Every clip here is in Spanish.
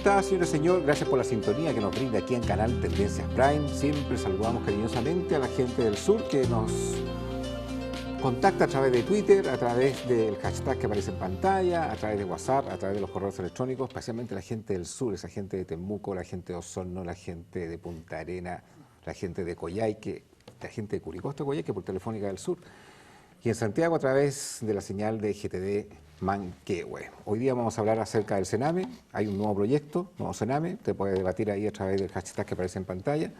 está, señor y señor? Gracias por la sintonía que nos brinda aquí en Canal Tendencias Prime. Siempre saludamos cariñosamente a la gente del sur que nos contacta a través de Twitter, a través del hashtag que aparece en pantalla, a través de WhatsApp, a través de los correos electrónicos, especialmente la gente del sur, esa gente de Temuco, la gente de Osorno, la gente de Punta Arenas, la gente de Coyhaique, la gente de Curicó, Coyhaique por Telefónica del Sur, y en Santiago a través de la señal de GTD Manquehue. Hoy día vamos a hablar acerca del Sename. Hay un nuevo proyecto, nuevo Sename, te puede debatir ahí a través del hashtag que aparece en pantalla.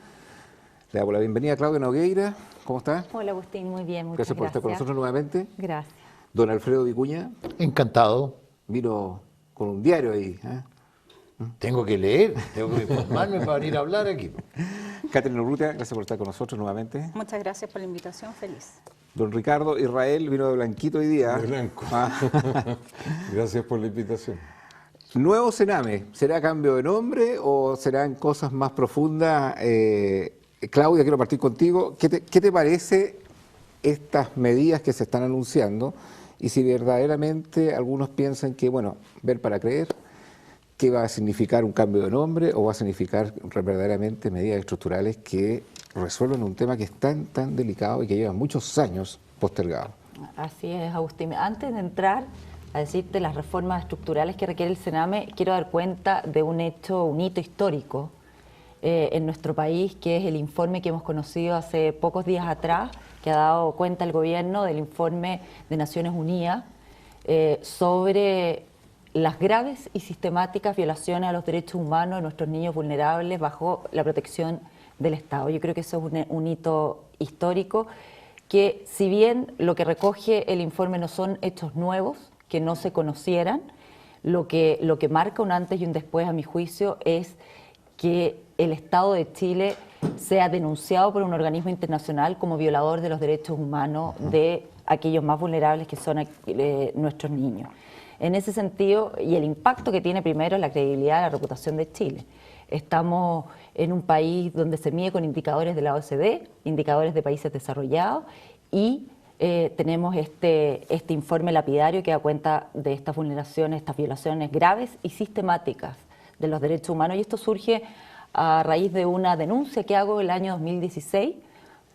Le damos la bienvenida a Claudia Nogueira. ¿Cómo está? Hola Agustín, muy bien, muchas gracias por estar con nosotros nuevamente. Gracias. Don Alfredo Vicuña. Encantado. Vino con un diario ahí. Tengo que leer, tengo que informarme para venir a hablar aquí. Catherine Urrutia, gracias por estar con nosotros nuevamente. Muchas gracias por la invitación, feliz. Don Ricardo Israel vino de blanquito hoy día. De blanco. Gracias por la invitación. Nuevo Sename, ¿será cambio de nombre o serán cosas más profundas? Claudia, quiero partir contigo. ¿Qué te parece estas medidas que se están anunciando? Y si verdaderamente algunos piensan que, bueno, ver para creer, ¿qué va a significar un cambio de nombre o va a significar verdaderamente medidas estructurales que resuelven un tema que es tan delicado y que lleva muchos años postergado? Así es, Agustín. Antes de entrar a decirte las reformas estructurales que requiere el Sename, quiero dar cuenta de un hecho, un hito histórico en nuestro país, que es el informe que hemos conocido hace pocos días atrás, que ha dado cuenta el gobierno del informe de Naciones Unidas sobre las graves y sistemáticas violaciones a los derechos humanos de nuestros niños vulnerables bajo la protección del Estado. Yo creo que eso es un hito histórico que, si bien lo que recoge el informe no son hechos nuevos, que no se conocieran, lo que marca un antes y un después, a mi juicio, es que el Estado de Chile sea denunciado por un organismo internacional como violador de los derechos humanos de aquellos más vulnerables que son nuestros niños. En ese sentido, y el impacto que tiene primero es la credibilidad, la reputación de Chile. Estamos en un país donde se mide con indicadores de la OECD, indicadores de países desarrollados, y tenemos este informe lapidario que da cuenta de estas vulneraciones, estas violaciones graves y sistemáticas de los derechos humanos. Y esto surge a raíz de una denuncia que hago el año 2016,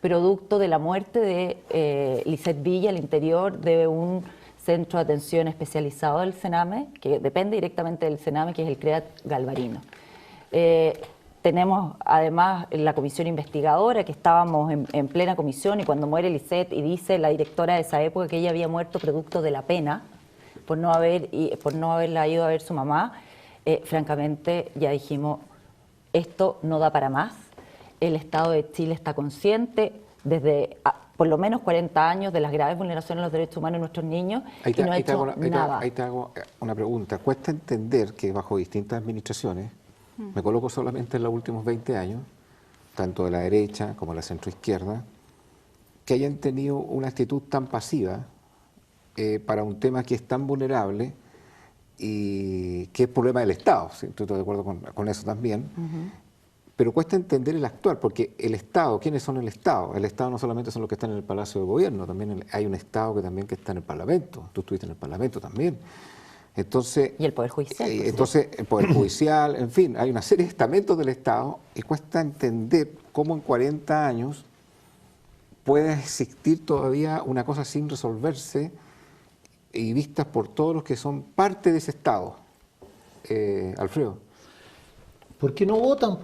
producto de la muerte de Lisette Villa al interior de un centro de atención especializado del Sename, que depende directamente del Sename, que es el CREAT Galvarino. Tenemos además la comisión investigadora, que estábamos en plena comisión, y cuando muere Lisette y dice la directora de esa época que ella había muerto producto de la pena por no haberla ido a ver su mamá, francamente ya dijimos, esto no da para más. El Estado de Chile está consciente desde por lo menos 40 años de las graves vulneraciones de los derechos humanos de nuestros niños y no ha hecho nada. Ahí te hago una pregunta. Cuesta entender que bajo distintas administraciones, me coloco solamente en los últimos 20 años, tanto de la derecha como de la centroizquierda, que hayan tenido una actitud tan pasiva para un tema que es tan vulnerable y que es problema del Estado. ¿Sí? Estoy de acuerdo con eso también. Pero cuesta entender el actuar, porque el Estado, ¿quiénes son el Estado? El Estado no solamente son los que están en el Palacio de Gobierno, también hay un Estado que está en el Parlamento. Tú estuviste en el Parlamento también. Entonces, y el Poder Judicial. Entonces, el Poder Judicial, en fin, hay una serie de estamentos del Estado y cuesta entender cómo en 40 años puede existir todavía una cosa sin resolverse y vistas por todos los que son parte de ese Estado. Alfredo. ¿Por qué no votan?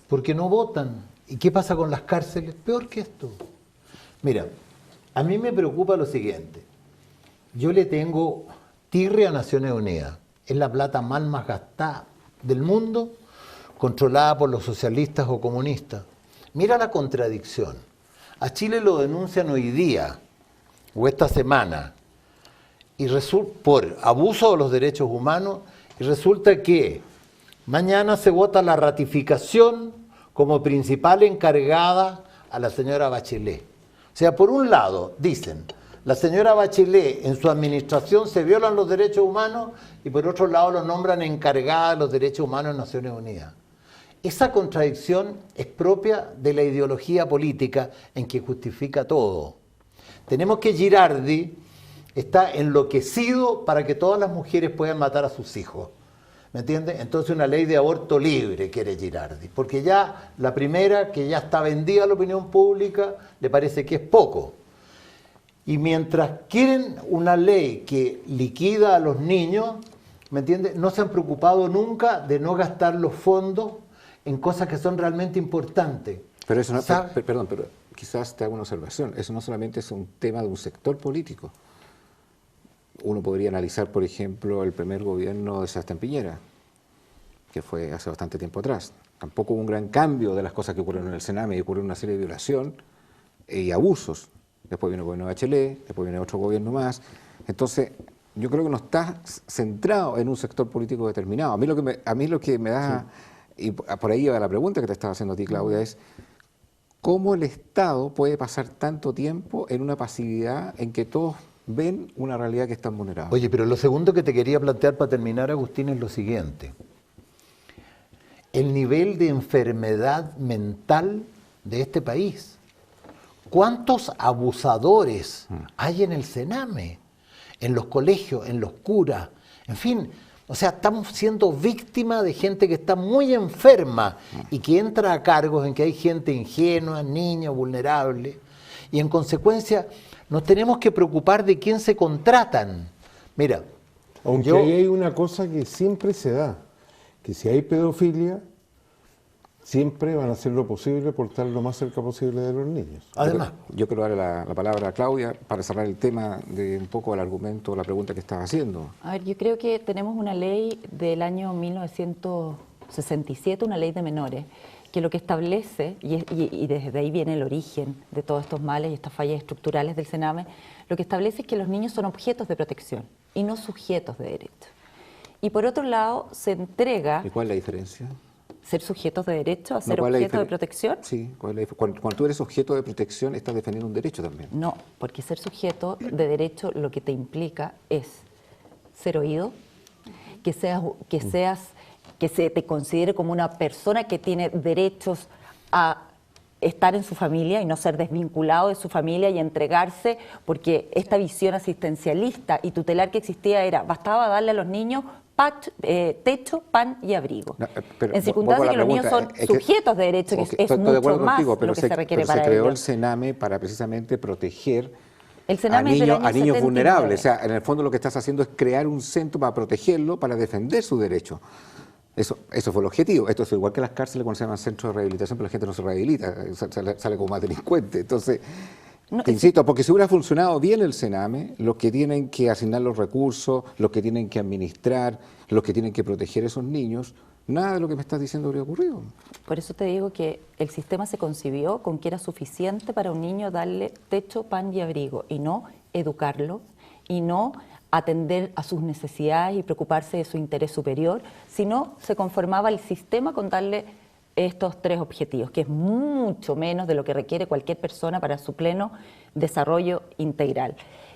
¿Por qué no votan? ¿Y qué pasa con las cárceles? Peor que esto. Mira, a mí me preocupa lo siguiente. Yo le tengo tirria a Naciones Unidas. Es la plata más gastada del mundo, controlada por los socialistas o comunistas. Mira la contradicción. A Chile lo denuncian hoy día, o esta semana, y por abuso de los derechos humanos, y resulta que mañana se vota la ratificación como principal encargada a la señora Bachelet. O sea, por un lado, dicen, la señora Bachelet en su administración se violan los derechos humanos y por otro lado lo nombran encargada de los derechos humanos en Naciones Unidas. Esa contradicción es propia de la ideología política en que justifica todo. Tenemos que Girardi está enloquecido para que todas las mujeres puedan matar a sus hijos. ¿Me entiendes? Entonces una ley de aborto libre quiere Girardi, porque ya la primera, que ya está vendida a la opinión pública, le parece que es poco. Y mientras quieren una ley que liquida a los niños, ¿me entiendes? No se han preocupado nunca de no gastar los fondos en cosas que son realmente importantes. Pero eso no, perdón, pero quizás te hago una observación. Eso no solamente es un tema de un sector político. Uno podría analizar, por ejemplo, el primer gobierno de Sebastián Piñera, que fue hace bastante tiempo atrás. Tampoco hubo un gran cambio de las cosas que ocurrieron en el Sename, y ocurrió una serie de violación y abusos. Después vino el gobierno de Bachelet, después viene otro gobierno más. Entonces, yo creo que no está centrado en un sector político determinado. A mí lo que me da, sí, y por ahí va la pregunta que te estaba haciendo a ti, Claudia, es ¿cómo el Estado puede pasar tanto tiempo en una pasividad en que todos ven una realidad que están vulnerables? Oye, pero lo segundo que te quería plantear para terminar, Agustín, es lo siguiente. El nivel de enfermedad mental de este país. ¿Cuántos abusadores hay en el Sename, en los colegios, en los curas? En fin, o sea, estamos siendo víctimas de gente que está muy enferma y que entra a cargos en que hay gente ingenua, niños, vulnerables, y en consecuencia nos tenemos que preocupar de quién se contratan. Mira, aunque ahí hay una cosa que siempre se da, que si hay pedofilia, siempre van a hacer lo posible por estar lo más cerca posible de los niños. Además, yo quiero darle la palabra a Claudia para cerrar el tema de un poco el argumento, la pregunta que estaba haciendo. A ver, yo creo que tenemos una ley del año 1967, una ley de menores, que lo que establece, y desde ahí viene el origen de todos estos males y estas fallas estructurales del Sename, lo que establece es que los niños son objetos de protección y no sujetos de derecho. Y por otro lado, se entrega... ¿Y cuál es la diferencia? ¿Ser sujetos de derecho a ser objetos de protección? Sí, cuando tú eres objeto de protección estás defendiendo un derecho también. No, porque ser sujeto de derecho lo que te implica es ser oído, que se te considere como una persona que tiene derechos a estar en su familia y no ser desvinculado de su familia y entregarse, porque esta visión asistencialista y tutelar que existía era, bastaba darle a los niños techo, pan y abrigo. No, en circunstancias que los niños son sujetos de derecho, que es mucho más contigo, pero lo que se requiere para ello. Se creó el Sename para precisamente proteger a niños vulnerables. O sea, en el fondo lo que estás haciendo es crear un centro para protegerlo, para defender su derecho. Eso fue el objetivo. Esto es igual que las cárceles cuando se llaman centros de rehabilitación, pero la gente no se rehabilita, sale como más delincuente. Entonces, te insisto, porque si hubiera funcionado bien el Sename, los que tienen que asignar los recursos, los que tienen que administrar, los que tienen que proteger a esos niños, nada de lo que me estás diciendo habría ocurrido. Por eso te digo que el sistema se concibió con que era suficiente para un niño darle techo, pan y abrigo, y no educarlo, y no atender a sus necesidades y preocuparse de su interés superior, sino se conformaba el sistema con darle estos tres objetivos, que es mucho menos de lo que requiere cualquier persona para su pleno desarrollo integral.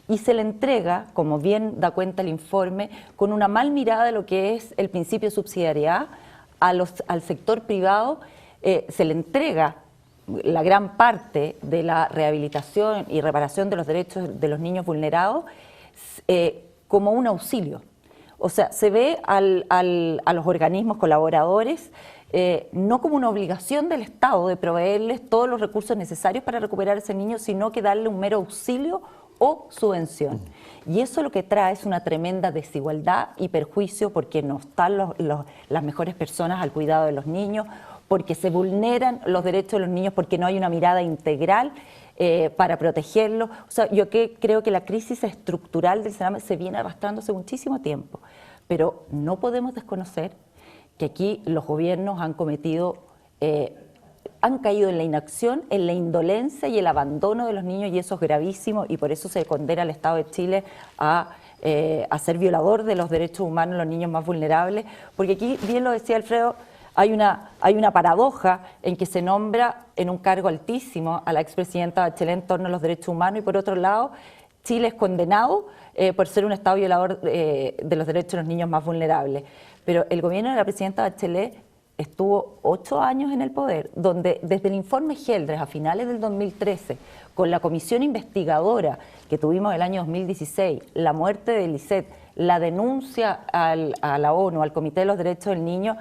Y se le entrega, como bien da cuenta el informe, con una mal mirada de lo que es el principio de subsidiariedad al sector privado, se le entrega la gran parte de la rehabilitación y reparación de los derechos de los niños vulnerados como un auxilio. O sea, se ve a los organismos colaboradores no como una obligación del Estado de proveerles todos los recursos necesarios para recuperar a ese niño, sino que darle un mero auxilio o subvención. Y eso lo que trae es una tremenda desigualdad y perjuicio porque no están las mejores personas al cuidado de los niños, porque se vulneran los derechos de los niños, porque no hay una mirada integral para protegerlos. O sea, yo creo que la crisis estructural del Sename se viene arrastrando hace muchísimo tiempo, pero no podemos desconocer que aquí los gobiernos han cometido, han caído en la inacción, en la indolencia y el abandono de los niños, y eso es gravísimo, y por eso se condena al Estado de Chile a ser violador de los derechos humanos de los niños más vulnerables, porque aquí, bien lo decía Alfredo, hay una paradoja en que se nombra en un cargo altísimo a la expresidenta Bachelet en torno a los derechos humanos, y por otro lado, Chile es condenado por ser un Estado violador de los derechos de los niños más vulnerables. Pero el gobierno de la presidenta Bachelet estuvo 8 años en el poder, donde desde el informe Geldres a finales del 2013, con la comisión investigadora que tuvimos el año 2016, la muerte de Lisset, la denuncia a la ONU, al Comité de los Derechos del Niño,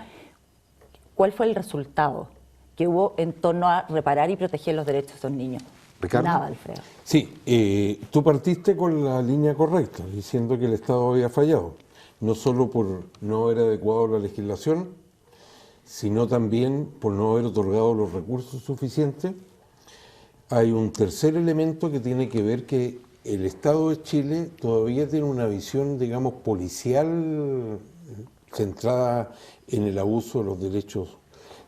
¿cuál fue el resultado que hubo en torno a reparar y proteger los derechos de esos niños? Ricardo. Nada, Alfredo. Sí, tú partiste con la línea correcta, diciendo que el Estado había fallado, no solo por no haber adecuado la legislación, sino también por no haber otorgado los recursos suficientes. Hay un tercer elemento que tiene que ver que el Estado de Chile todavía tiene una visión, digamos, policial centrada en el abuso de los derechos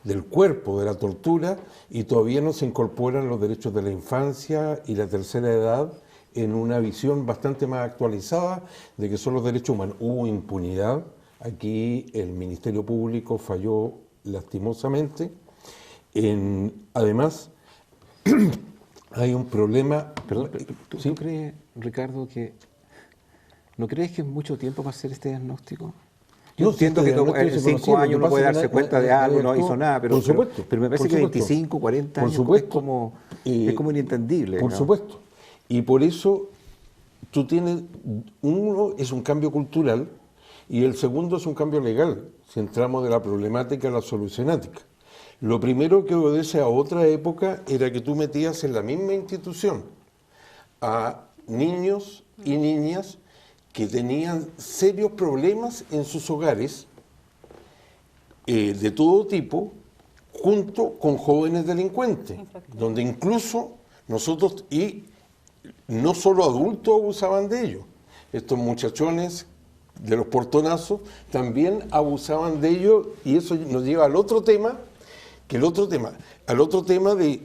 del cuerpo, de la tortura, y todavía no se incorporan los derechos de la infancia y la tercera edad en una visión bastante más actualizada de que son los derechos humanos. Hubo impunidad, aquí el Ministerio Público falló lastimosamente. Además, hay un problema... Perdón, ¿tú crees, Ricardo, no crees que es mucho tiempo para hacer este diagnóstico? Yo entiendo que en 5 años uno puede darse cuenta de algo, no hizo nada, pero me parece que 25, 40 años es como inentendible. Por supuesto. Y por eso tú tienes, uno es un cambio cultural y el segundo es un cambio legal, si entramos de la problemática a la solucionática. Lo primero que obedece a otra época era que tú metías en la misma institución a niños y niñas que tenían serios problemas en sus hogares, de todo tipo, junto con jóvenes delincuentes, donde incluso nosotros, y no solo adultos abusaban de ellos, estos muchachones de los portonazos también abusaban de ellos, y eso nos lleva al otro tema, de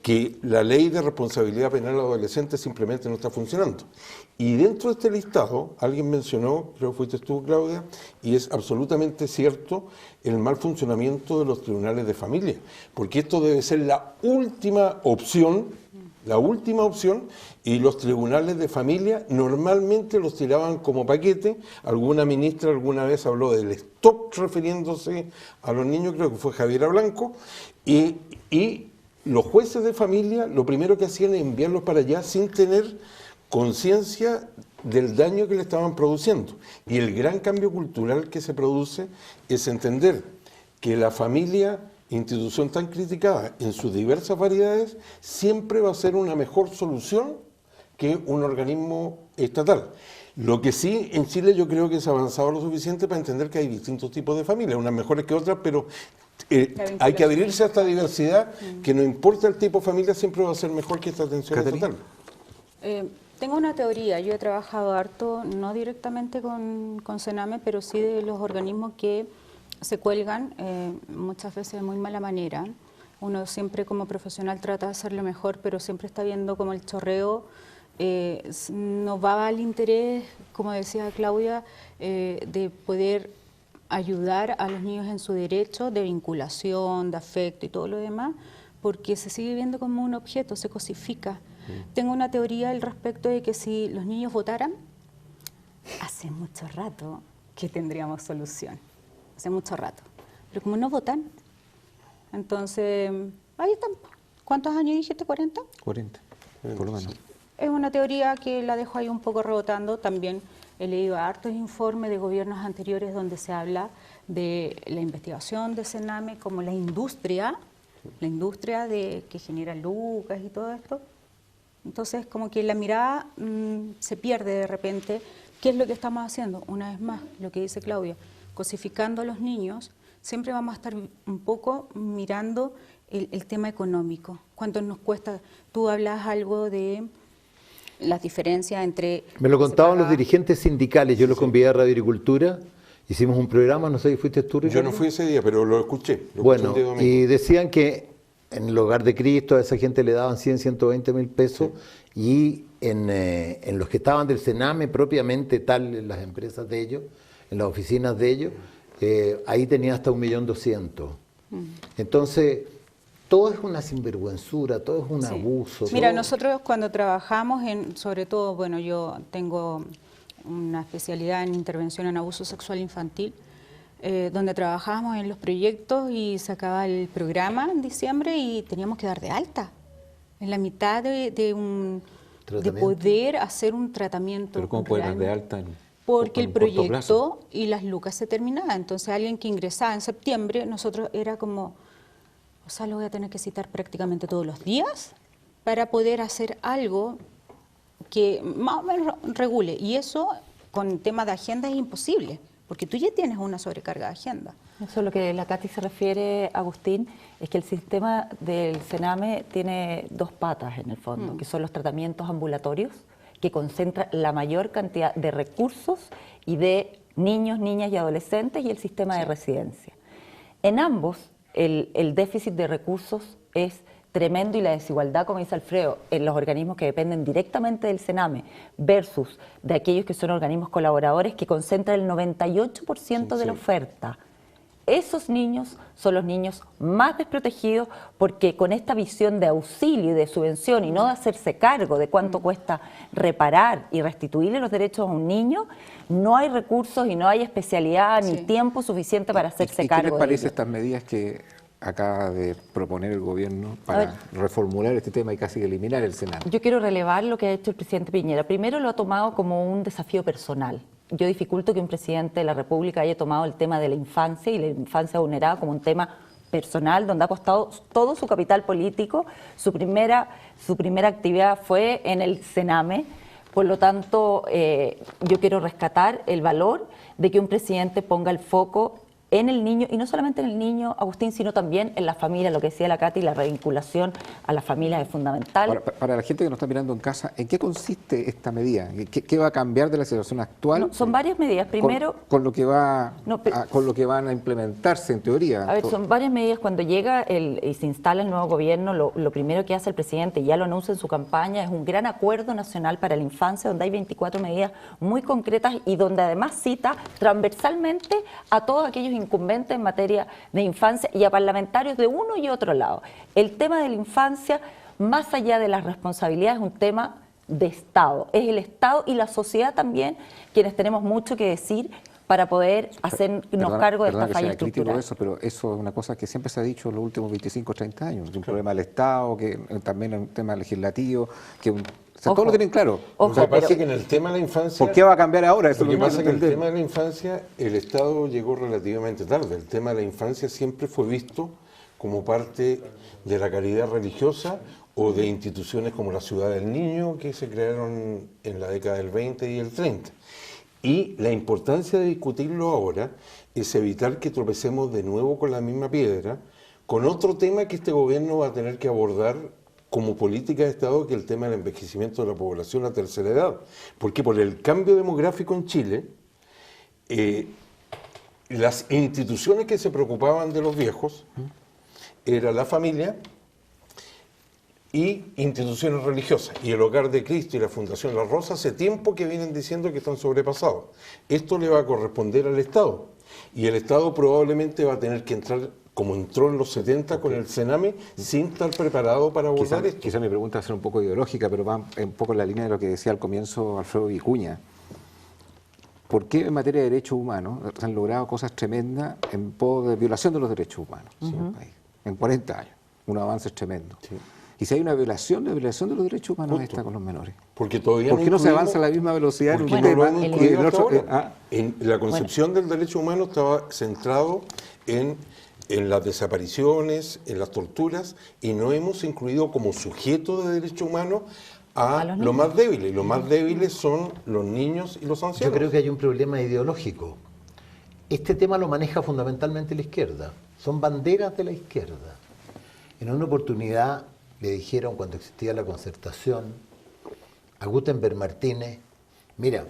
que la ley de responsabilidad penal de adolescentes simplemente no está funcionando. Y dentro de este listado, alguien mencionó, creo que fuiste tú, Claudia, y es absolutamente cierto, el mal funcionamiento de los tribunales de familia, porque esto debe ser la última opción, y los tribunales de familia normalmente los tiraban como paquete. Alguna ministra alguna vez habló del stop refiriéndose a los niños, creo que fue Javiera Blanco, y los jueces de familia lo primero que hacían es enviarlos para allá sin tener conciencia del daño que le estaban produciendo. Y el gran cambio cultural que se produce es entender que la familia, institución tan criticada en sus diversas variedades, siempre va a ser una mejor solución que un organismo estatal. Lo que sí, en Chile yo creo que se ha avanzado lo suficiente para entender que hay distintos tipos de familias, unas mejores que otras, pero hay que abrirse a esta diversidad, que no importa el tipo de familia, siempre va a ser mejor que esta atención estatal. Tengo una teoría, yo he trabajado harto, no directamente con Sename, pero sí de los organismos que se cuelgan, muchas veces de muy mala manera. Uno siempre como profesional trata de hacerlo mejor, pero siempre está viendo como el chorreo no va al interés, como decía Claudia, de poder ayudar a los niños en su derecho de vinculación, de afecto y todo lo demás, porque se sigue viendo como un objeto, se cosifica. Tengo una teoría al respecto de que si los niños votaran, hace mucho rato que tendríamos solución, hace mucho rato. Pero como no votan, entonces, ahí están. ¿Cuántos años dijiste? ¿40? 40, por lo menos. Es una teoría que la dejo ahí un poco rebotando. También he leído hartos informes de gobiernos anteriores donde se habla de la investigación de Sename como la industria que genera lucas y todo esto. Entonces, como que la mirada se pierde de repente. ¿Qué es lo que estamos haciendo? Una vez más, lo que dice Claudia, cosificando a los niños, siempre vamos a estar un poco mirando el tema económico. ¿Cuánto nos cuesta? Tú hablas algo de las diferencias entre... Me lo contaban los dirigentes sindicales, yo los convidé a Radio Agricultura, hicimos un programa, no sé si fuiste tú, Ricardo. Yo no fui ese día, pero lo escuché. Bueno, y decían que en el Hogar de Cristo a esa gente le daban 100, 120 mil pesos, y en los que estaban del Sename propiamente tal, en las empresas de ellos, en las oficinas de ellos, ahí tenía hasta 1.200.000. Entonces, todo es una sinvergüenzura, todo es un abuso. Mira, nosotros cuando trabajamos, sobre todo, bueno, yo tengo una especialidad en intervención en abuso sexual infantil, donde trabajábamos en los proyectos y se acababa el programa en diciembre y teníamos que dar de alta, en la mitad de poder hacer un tratamiento. ¿Pero cómo puede dar de alta? porque Con el un corto plazo. proyecto y las lucas se terminaban. Entonces alguien que ingresaba en septiembre, nosotros era como, o sea, lo voy a tener que citar prácticamente todos los días para poder hacer algo que más o menos regule. Y eso con el tema de agenda es imposible, porque tú ya tienes una sobrecarga de agenda. Eso es lo que la Katy se refiere, Agustín, es que el sistema del Sename tiene dos patas en el fondo, que son los tratamientos ambulatorios, que concentran la mayor cantidad de recursos y de niños, niñas y adolescentes, y el sistema de residencia. En ambos, el déficit de recursos es tremendo y la desigualdad, como dice Alfredo, en los organismos que dependen directamente del Sename versus de aquellos que son organismos colaboradores que concentran el 98% de la oferta. Esos niños son los niños más desprotegidos porque con esta visión de auxilio y de subvención y no de hacerse cargo de cuánto cuesta reparar y restituirle los derechos a un niño, no hay recursos y no hay especialidad ni tiempo suficiente para hacerse cargo. ¿Qué les parece de ello. estas medidas que acaba de proponer el gobierno para reformular este tema y casi eliminar el Sename? Yo quiero relevar lo que ha hecho el presidente Piñera. Primero lo ha tomado como un desafío personal. Yo dificulto que un presidente de la República haya tomado el tema de la infancia y la infancia vulnerada como un tema personal, donde ha costado todo su capital político. Su primera actividad fue en el Sename. Por lo tanto, yo quiero rescatar el valor de que un presidente ponga el foco en el niño, y no solamente en el niño, Agustín, sino también en la familia, lo que decía la Katy, la revinculación a la familia es fundamental. Para la gente que nos está mirando en casa, ¿en qué consiste esta medida? ¿Qué va a cambiar de la situación actual? No, son varias medidas. Primero, con lo que con lo que van a implementarse en teoría. A ver, son varias medidas. Cuando llega y se instala el nuevo gobierno, lo primero que hace el presidente, ya lo anuncia en su campaña, es un gran acuerdo nacional para la infancia, donde hay 24 medidas muy concretas y donde además cita transversalmente a todos aquellos incumbentes en materia de infancia y a parlamentarios de uno y otro lado. El tema de la infancia, más allá de las responsabilidades, es un tema de Estado. Es el Estado y la sociedad también quienes tenemos mucho que decir para poder hacernos cargo de esta falla estructural. Eso, pero eso es una cosa que siempre se ha dicho en los últimos 25 o 30 años. Es un problema del Estado, que también es un tema legislativo, que todos lo tienen claro. Lo que pasa es que en el tema de la infancia... ¿Por qué va a cambiar ahora? Eso Lo que pasa es que en el tema de la infancia, el Estado llegó relativamente tarde. El tema de la infancia siempre fue visto como parte de la caridad religiosa o de instituciones como la Ciudad del Niño, que se crearon en la década del 20 y el 30. Y la importancia de discutirlo ahora es evitar que tropecemos de nuevo con la misma piedra, con otro tema que este gobierno va a tener que abordar como política de Estado, que es el tema del envejecimiento de la población a tercera edad. Porque por el cambio demográfico en Chile, las instituciones que se preocupaban de los viejos era la familia y instituciones religiosas. Y el Hogar de Cristo y la Fundación La Rosa hace tiempo que vienen diciendo que están sobrepasados. Esto le va a corresponder al Estado. Y el Estado probablemente va a tener que entrar, como entró en los 70 con el Sename, sin estar preparado para abordar esto. Quizá mi pregunta va a ser un poco ideológica, pero va un poco en la línea de lo que decía al comienzo Alfredo Vicuña. ¿Por qué en materia de derechos humanos se han logrado cosas tremendas en pos de violación de los derechos humanos en el país? En 40 años, unos avances tremendos. Sí. Y si hay una violación de los derechos humanos está con los menores. Porque todavía ¿Por qué no se avanza a la misma velocidad en un tema? En la concepción del derecho humano estaba centrado en las desapariciones, en las torturas, y no hemos incluido como sujeto de derecho humano a los más débiles. Y los más débiles son los niños y los ancianos. Yo creo que hay un problema ideológico. Este tema lo maneja fundamentalmente la izquierda. Son banderas de la izquierda. En una oportunidad le dijeron, cuando existía la concertación, a Gutenberg Martínez, mira,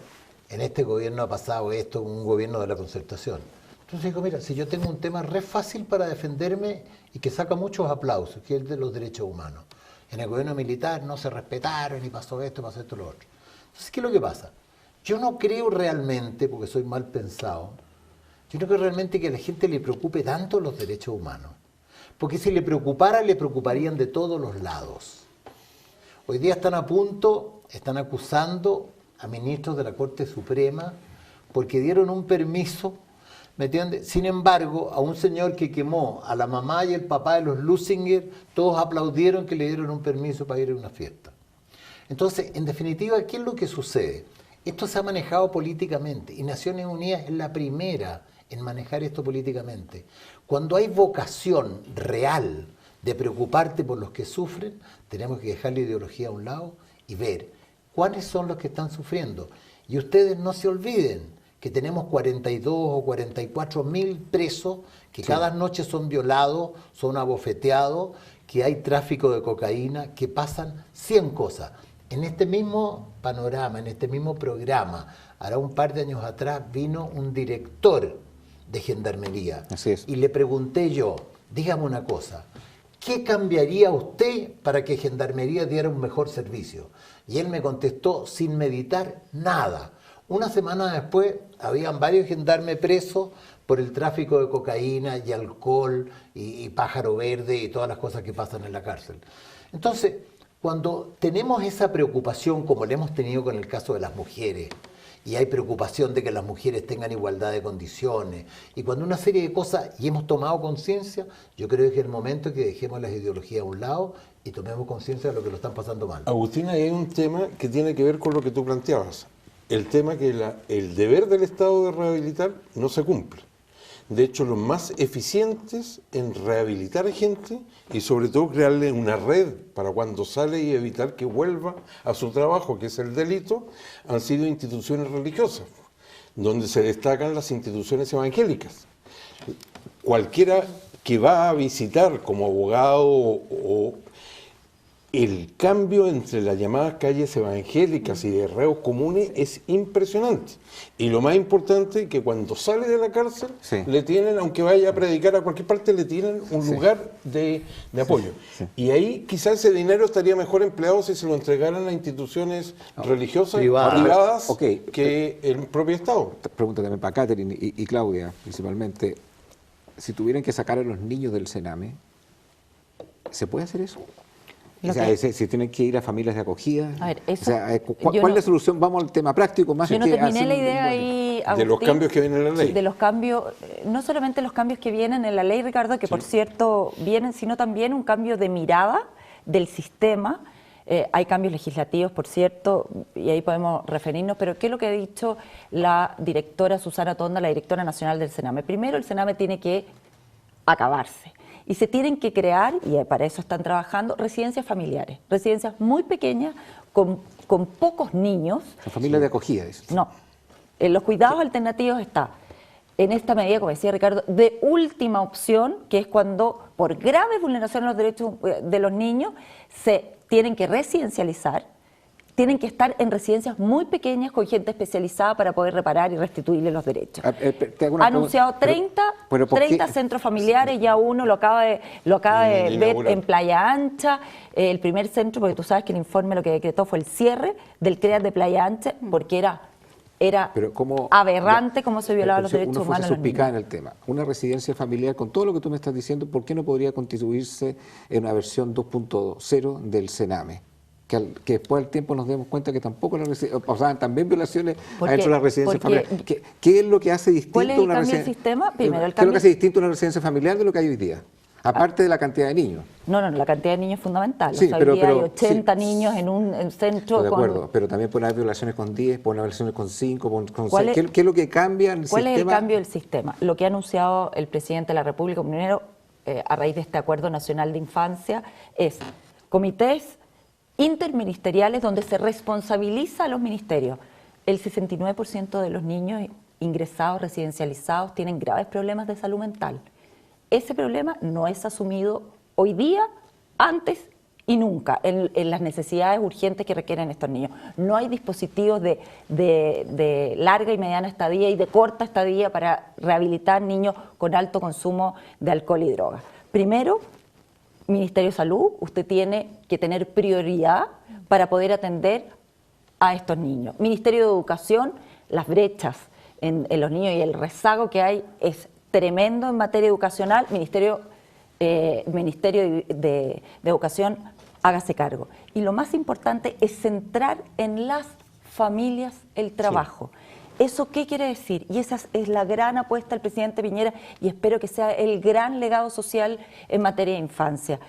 en este gobierno ha pasado esto, un gobierno de la concertación. Entonces dijo, mira, si yo tengo un tema re fácil para defenderme y que saca muchos aplausos, que es el de los derechos humanos. En el gobierno militar no se respetaron y pasó esto, lo otro. Entonces, ¿qué es lo que pasa? Yo no creo realmente, porque soy mal pensado, yo no creo realmente que a la gente le preocupe tanto los derechos humanos. Porque si le preocupara, le preocuparían de todos los lados. Hoy día están a punto, están acusando a ministros de la Corte Suprema porque dieron un permiso, ¿me entiendes? Sin embargo, a un señor que quemó a la mamá y el papá de los Lusinger, todos aplaudieron que le dieron un permiso para ir a una fiesta. Entonces, en definitiva, ¿qué es lo que sucede? Esto se ha manejado políticamente y Naciones Unidas es la primera en manejar esto políticamente. Cuando hay vocación real de preocuparte por los que sufren, tenemos que dejar la ideología a un lado y ver cuáles son los que están sufriendo. Y ustedes no se olviden que tenemos 42 o 44 mil presos que cada noche son violados, son abofeteados, que hay tráfico de cocaína, que pasan 100 cosas. En este mismo panorama, en este mismo programa, hará un par de años atrás vino un director de Gendarmería. Así es. Y le pregunté yo, dígame una cosa, ¿qué cambiaría usted para que Gendarmería diera un mejor servicio? Y él me contestó sin meditar nada. Una semana después habían varios gendarmes presos por el tráfico de cocaína y alcohol y pájaro verde y todas las cosas que pasan en la cárcel. Entonces, cuando tenemos esa preocupación, como la hemos tenido con el caso de las mujeres, y hay preocupación de que las mujeres tengan igualdad de condiciones, y cuando una serie de cosas, y hemos tomado conciencia, yo creo que es el momento que dejemos las ideologías a un lado y tomemos conciencia de lo que lo están pasando mal. Agustina, hay un tema que tiene que ver con lo que tú planteabas. El tema que el deber del Estado de rehabilitar no se cumple. De hecho, los más eficientes en rehabilitar a gente y sobre todo crearle una red para cuando sale y evitar que vuelva a su trabajo, que es el delito, han sido instituciones religiosas, donde se destacan las instituciones evangélicas. Cualquiera que va a visitar como abogado o el cambio entre las llamadas calles evangélicas y de reos comunes es impresionante. Y lo más importante es que cuando sale de la cárcel, le tienen, aunque vaya a predicar a cualquier parte, le tienen un lugar de apoyo. Y ahí quizás ese dinero estaría mejor empleado si se lo entregaran a instituciones religiosas privadas que el propio Estado. Pregunta también para Catherine y Claudia, principalmente. Si tuvieran que sacar a los niños del Sename, ¿se puede hacer eso? O sea, si tienen que ir a familias de acogida. A ver, eso, o sea, ¿cuál es la solución? Vamos al tema práctico más. Yo no terminé la idea ahí, Agustín, de los cambios que vienen en la ley. De los cambios, no solamente los cambios que vienen en la ley, Ricardo, que por cierto vienen, sino también un cambio de mirada del sistema. Hay cambios legislativos, por cierto, y ahí podemos referirnos, pero ¿qué es lo que ha dicho la directora Susana Tonda, la directora nacional del Sename? Primero, el Sename tiene que acabarse. Y se tienen que crear, y para eso están trabajando, residencias familiares, residencias muy pequeñas, con pocos niños. ¿La familia de acogida? No, en los cuidados alternativos está, en esta medida, como decía Ricardo, de última opción, que es cuando, por graves vulneraciones de los derechos de los niños, se tienen que residencializar, tienen que estar en residencias muy pequeñas con gente especializada para poder reparar y restituirle los derechos. Ha anunciado 30 centros familiares, ya uno lo acaba de ver en Playa Ancha, el primer centro, porque tú sabes que el informe lo que decretó fue el cierre del CREAT de Playa Ancha, porque era aberrante cómo se violaban los derechos humanos de los niños. En el tema. Una residencia familiar, con todo lo que tú me estás diciendo, ¿por qué no podría constituirse en una versión 2.0 del Sename? Que después del tiempo nos demos cuenta que tampoco también violaciones dentro de la residencia familiar. ¿Qué es lo que hace distinto ¿Cuál es el una cambio del sistema? Primero, el ¿Qué es lo que hace distinto una residencia familiar de lo que hay hoy día? Aparte de la cantidad de niños. No, la cantidad de niños es fundamental. Sí, hoy día hay 80 niños en un centro. De acuerdo, pero también pueden haber violaciones con 10, pueden haber violaciones con 5, con 6. ¿Qué es lo que cambia en el sistema? ¿Cuál es el cambio del sistema? Lo que ha anunciado el presidente de la República, primero, a raíz de este Acuerdo Nacional de Infancia, es comités interministeriales donde se responsabiliza a los ministerios. El 69% de los niños ingresados, residencializados, tienen graves problemas de salud mental. Ese problema no es asumido hoy día, antes y nunca, en las necesidades urgentes que requieren estos niños. No hay dispositivos de larga y mediana estadía y de corta estadía para rehabilitar niños con alto consumo de alcohol y drogas. Primero, Ministerio de Salud, usted tiene que tener prioridad para poder atender a estos niños. Ministerio de Educación, las brechas en los niños y el rezago que hay es tremendo en materia educacional. Ministerio de Educación, hágase cargo. Y lo más importante es centrar en las familias el trabajo. ¿Eso qué quiere decir? Y esa es la gran apuesta del presidente Piñera y espero que sea el gran legado social en materia de infancia.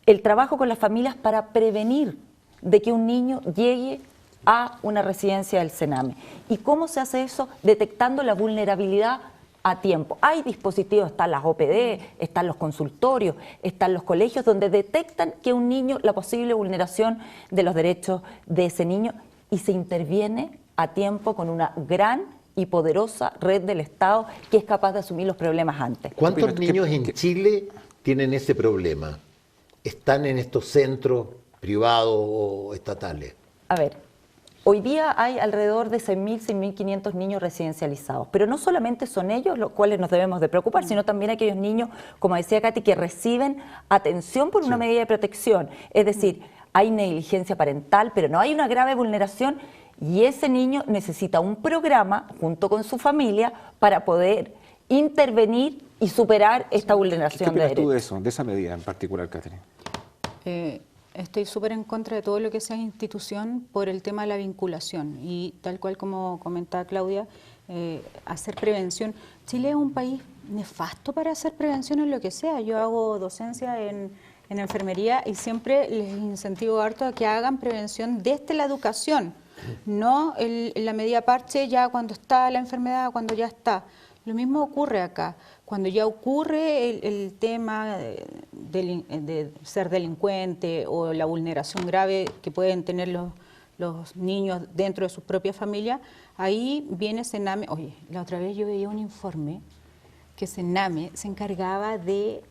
El trabajo con las familias para prevenir de que un niño llegue a una residencia del Sename. ¿Y cómo se hace eso? Detectando la vulnerabilidad a tiempo. Hay dispositivos, están las OPD, están los consultorios, están los colegios donde detectan que un niño, la posible vulneración de los derechos de ese niño, y se interviene a tiempo con una gran y poderosa red del Estado que es capaz de asumir los problemas antes. ¿Cuántos niños en Chile tienen ese problema? ¿Están en estos centros privados o estatales? A ver, hoy día hay alrededor de 6.000, 6.500 niños residencializados, pero no solamente son ellos los cuales nos debemos de preocupar, sino también aquellos niños, como decía Katy, que reciben atención por una medida de protección. Es decir, hay negligencia parental, pero no hay una grave vulneración, y ese niño necesita un programa junto con su familia para poder intervenir y superar esta vulneración de ¿Qué opinas tú derechos. de esa medida en particular, Catherine? Estoy súper en contra de todo lo que sea institución por el tema de la vinculación y tal cual como comentaba Claudia, hacer prevención. Chile es un país nefasto para hacer prevención en lo que sea. Yo hago docencia en enfermería y siempre les incentivo harto a que hagan prevención desde la educación, no la medida parche ya cuando está la enfermedad, cuando ya está. Lo mismo ocurre acá. Cuando ya ocurre el tema de ser delincuente o la vulneración grave que pueden tener los niños dentro de sus propias familias, ahí viene Sename. Oye, la otra vez yo veía un informe que Sename se encargaba de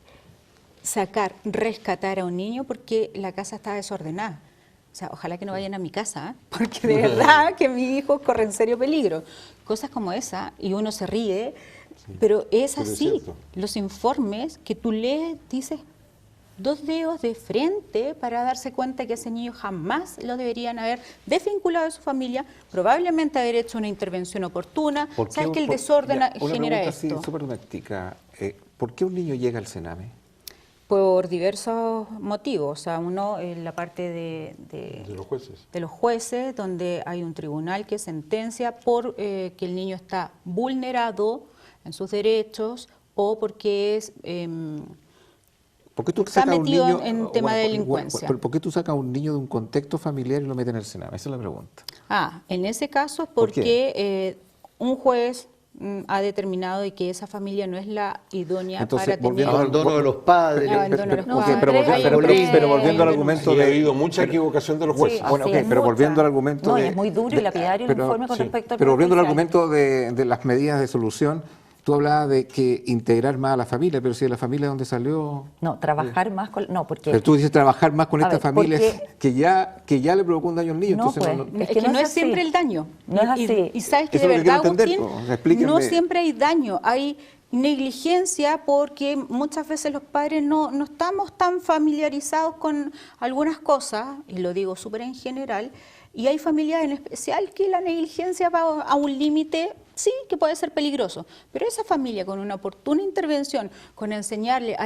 rescatar a un niño porque la casa estaba desordenada. O sea, ojalá que no vayan a mi casa, porque de verdad que mis hijos corren serio peligro. Cosas como esa, y uno se ríe, pero es así. Los informes que tú lees, dices 2 dedos de frente para darse cuenta que ese niño jamás lo deberían haber desvinculado de su familia, probablemente haber hecho una intervención oportuna. ¿Sabes que el desorden genera esto? Una pregunta súper doméstica. ¿Por qué un niño llega al Sename? Por diversos motivos. O sea, uno en la parte de los jueces, donde hay un tribunal que sentencia por que el niño está vulnerado en sus derechos o porque está metido en tema de delincuencia. ¿Por qué tú sacas a un niño de un contexto familiar y lo metes en el Sename? Esa es la pregunta. En ese caso es porque un juez ha determinado de que esa familia no es la idónea. Entonces, para tener abandono de los padres. Pero volviendo al argumento ha habido mucha equivocación de los jueces. Pero volviendo al argumento es muy duro y lapidario el informe con respecto al Pero volviendo al judicial. argumento de las medidas de solución, tú hablabas de que integrar más a la familia, pero si de la familia donde salió... No, trabajar más con... No, porque... Pero tú dices trabajar más con A estas ver, familias porque- que ya le provocó un daño al niño. No, entonces pues, Es que no es así. siempre el daño. No es así. Y sabes que Eso de es lo que verdad, quiero entender, Agustín, pues, explíquenme. no siempre hay daño. Hay negligencia porque muchas veces los padres no estamos tan familiarizados con algunas cosas, y lo digo súper en general, y hay familias en especial que la negligencia va a un límite, sí, que puede ser peligroso, pero esa familia con una oportuna intervención, con enseñarle,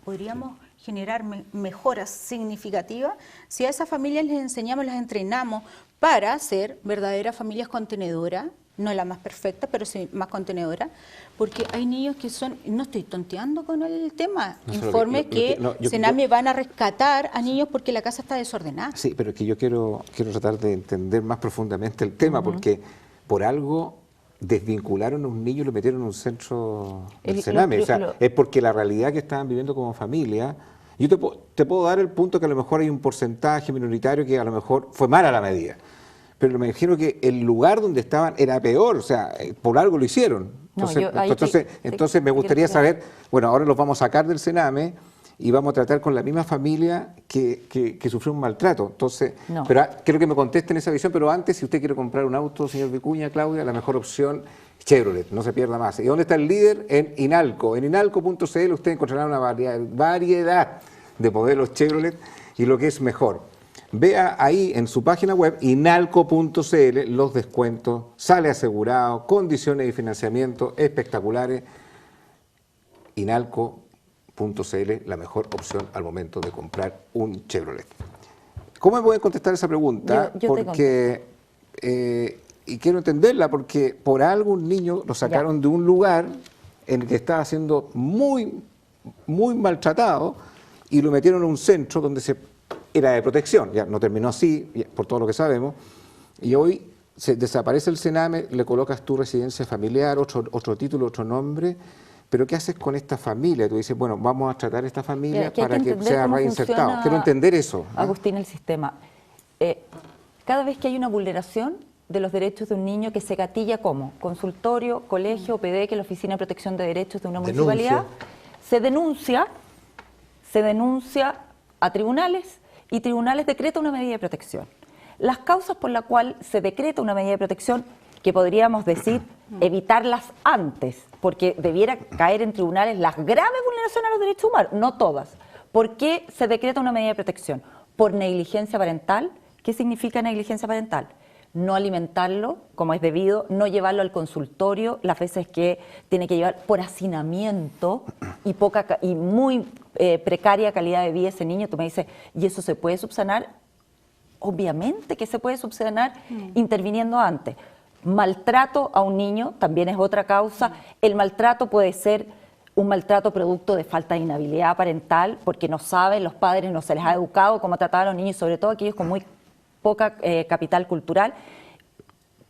podríamos generar mejoras significativas si a esas familias les enseñamos, las entrenamos para ser verdaderas familias contenedoras, no la más perfecta, pero sí más contenedora, porque hay niños que son, no estoy tonteando con el tema, informes que Sename van a rescatar a niños porque la casa está desordenada. Sí, pero es que yo quiero tratar de entender más profundamente el tema, porque por algo desvincularon a un niño y lo metieron en un centro del Sename. Es porque la realidad que estaban viviendo como familia... Yo te puedo dar el punto que a lo mejor hay un porcentaje minoritario que a lo mejor fue mala la medida, pero me imagino que el lugar donde estaban era peor, o sea, por algo lo hicieron. Entonces me gustaría saber, bueno, ahora los vamos a sacar del Sename y vamos a tratar con la misma familia que sufrió un maltrato. Entonces, pero quiero que me contesten esa visión, pero antes, si usted quiere comprar un auto, señor Vicuña, Claudia, la mejor opción, Chevrolet, no se pierda más. ¿Y dónde está el líder? En Inalco. En inalco.cl usted encontrará una variedad de modelos Chevrolet y lo que es mejor. Vea ahí en su página web, inalco.cl, los descuentos, sale asegurado, condiciones de financiamiento espectaculares. Inalco.cl, la mejor opción al momento de comprar un Chevrolet. ¿Cómo me pueden contestar esa pregunta? Porque, y quiero entenderla, porque por algo un niño lo sacaron de un lugar en el que estaba siendo muy, muy maltratado y lo metieron en un centro donde era de protección, ya no terminó así, por todo lo que sabemos, Y hoy se desaparece el Sename, le colocas tu residencia familiar, otro título, otro nombre, pero ¿qué haces con esta familia? Tú dices, bueno, vamos a tratar esta familia para que sea reinsertado. Quiero entender eso. Agustín, el sistema. Cada vez que hay una vulneración de los derechos de un niño que se gatilla como consultorio, colegio, OPD, que es la Oficina de Protección de Derechos de una municipalidad, se denuncia a tribunales y tribunales decretan una medida de protección. Las causas por las cuales se decreta una medida de protección, que podríamos decir evitarlas antes, porque debiera caer en tribunales las graves vulneraciones a los derechos humanos, no todas. ¿Por qué se decreta una medida de protección? Por negligencia parental. ¿Qué significa negligencia parental? No alimentarlo como es debido, no llevarlo al consultorio las veces que tiene que llevar, por hacinamiento y muy precaria calidad de vida ese niño. Tú me dices, ¿y eso se puede subsanar? Obviamente que se puede subsanar interviniendo antes. Maltrato a un niño también es otra causa. El maltrato puede ser un maltrato producto de falta de inhabilidad parental, porque no saben, los padres no se les ha educado cómo tratar a los niños, sobre todo aquellos con muy poca capital cultural.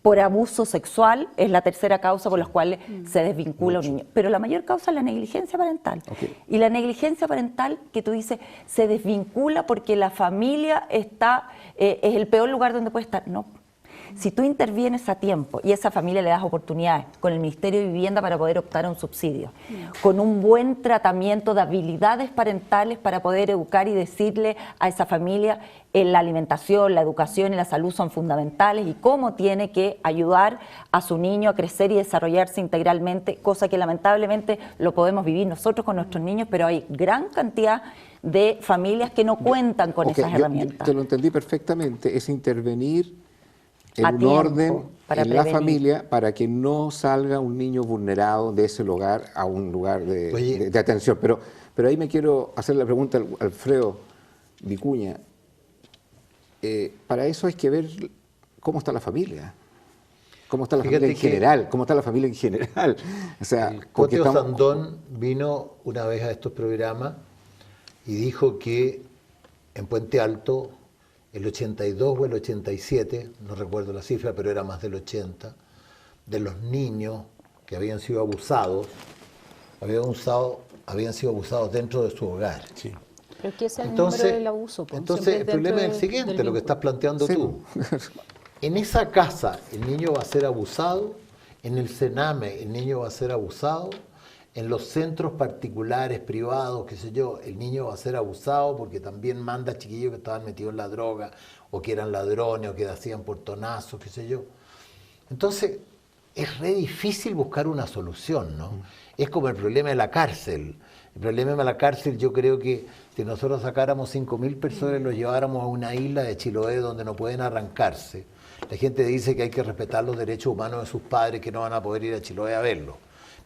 Por abuso sexual es la tercera causa por la cual se desvincula un niño. Pero la mayor causa es la negligencia parental. Y la negligencia parental, que tú dices, se desvincula porque la familia está, es el peor lugar donde puede estar. No. Si tú intervienes a tiempo y a esa familia le das oportunidades con el Ministerio de Vivienda para poder optar a un subsidio, con un buen tratamiento de habilidades parentales para poder educar y decirle a esa familia la alimentación, la educación y la salud son fundamentales y cómo tiene que ayudar a su niño a crecer y desarrollarse integralmente, cosa que lamentablemente lo podemos vivir nosotros con nuestros niños, pero hay gran cantidad de familias que no cuentan con esas herramientas. Yo te lo entendí perfectamente, es intervenir en A un tiempo, orden para en la prevenir. familia para que no salga un niño vulnerado de ese lugar a un lugar de atención. Pero ahí me quiero hacer la pregunta al Alfredo Vicuña. Para eso hay que ver cómo está la familia. ¿Cómo está la familia en general? ¿Cómo está la familia en general? O sea, Coteo Sandón vino una vez a estos programas y dijo que en Puente Alto el 82 o el 87, no recuerdo la cifra, pero era más del 80, de los niños que habían sido abusados, habían sido abusados dentro de su hogar. Sí. Pero ¿qué es el número del abuso? Pues, Entonces el problema es el siguiente, lo que estás planteando tú. En esa casa el niño va a ser abusado, en el Sename el niño va a ser abusado, en los centros particulares, privados, qué sé yo, el niño va a ser abusado porque también manda chiquillos que estaban metidos en la droga, o que eran ladrones, o que hacían portonazos, qué sé yo. Entonces, es re difícil buscar una solución, ¿no? Es como el problema de la cárcel. El problema de la cárcel, yo creo que si nosotros sacáramos 5.000 personas y los lleváramos a una isla de Chiloé donde no pueden arrancarse, la gente dice que hay que respetar los derechos humanos de sus padres, que no van a poder ir a Chiloé a verlo.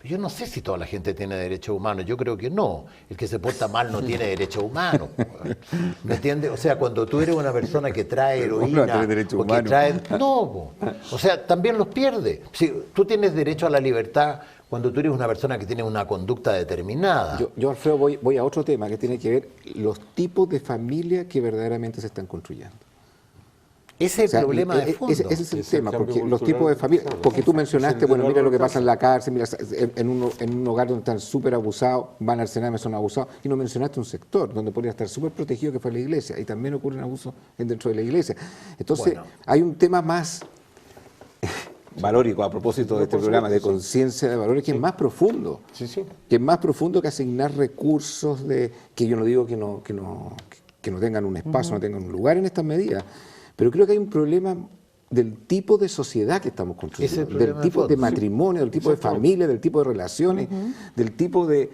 Yo no sé si toda la gente tiene derechos humanos, yo creo que no. El que se porta mal no tiene derechos humanos. ¿Me entiendes? O sea, cuando tú eres una persona que trae heroína o que trae... No, o sea, también los pierdes. Si tú tienes derecho a la libertad cuando tú eres una persona que tiene una conducta determinada. Yo Alfredo, voy a otro tema que tiene que ver los tipos de familia que verdaderamente se están construyendo. Ese es el problema de fondo. Ese es el tema, porque los tipos de familia, porque tú mencionaste, bueno, mira lo que pasa en la cárcel, mira, en un hogar donde están súper abusados, van al Sename, son abusados, y no mencionaste un sector donde podría estar súper protegido, que fue la iglesia, y también ocurren abusos dentro de la iglesia. Entonces, hay un tema más valórico a propósito de este programa de conciencia de valores, que es más profundo, que es más profundo que asignar recursos, que yo no digo que no tengan un espacio, no tengan un lugar en estas medidas. Pero creo que hay un problema del tipo de sociedad que estamos construyendo, del tipo de matrimonio, del tipo de familia, del tipo de relaciones, del tipo de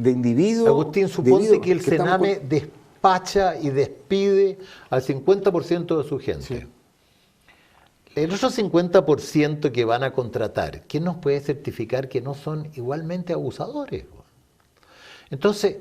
individuos. Agustín, suponte que el Sename despacha y despide al 50% de su gente. Sí. El otro 50% que van a contratar, ¿quién nos puede certificar que no son igualmente abusadores? Entonces,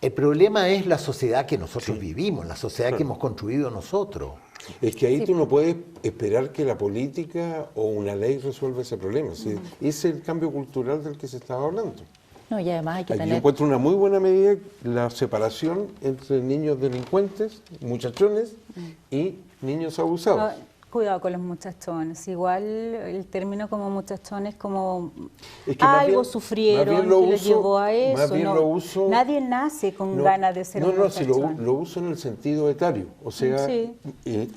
el problema es la sociedad que nosotros vivimos, la sociedad que hemos construido nosotros. Es que ahí tú no puedes esperar que la política o una ley resuelva ese problema. ¿Sí? Ese es el cambio cultural del que se estaba hablando. No, y además hay que Yo encuentro una muy buena medida la separación entre niños delincuentes, muchachones, y niños abusados. Cuidado con los muchachones. Igual el término como muchachones como Es que más algo bien- sufrieron más bien lo que los uso- llevó a más eso. bien No, lo uso- nadie nace con No, ganas de ser un no, si muchachón. lo uso en el sentido etario. O sea, Sí. es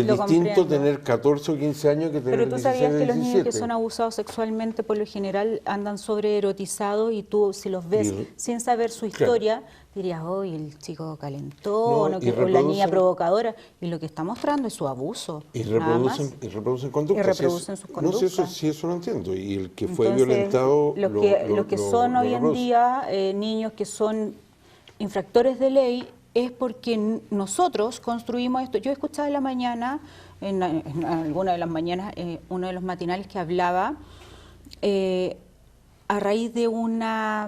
Lo distinto comprendo. tener 14 o 15 años que tener Pero tú 16 sabías o que los niños que 17. son abusados sexualmente por lo general andan sobreerotizados y tú si los ves Y- sin saber su claro. historia dirías, oh, el chico calentó, No, o, y o la niña reproducen- provocadora. Y lo que está mostrando es su abuso. Y nada más. reproducen conductas. Y reproducen sus No, si eso, conductas. sí, eso lo entiendo. Y el que fue Entonces, violentado. los que son hoy en reproduce. día niños que son infractores de ley es porque nosotros construimos esto. Yo escuchaba en la mañana, en alguna de las mañanas, uno de los matinales que hablaba a raíz de una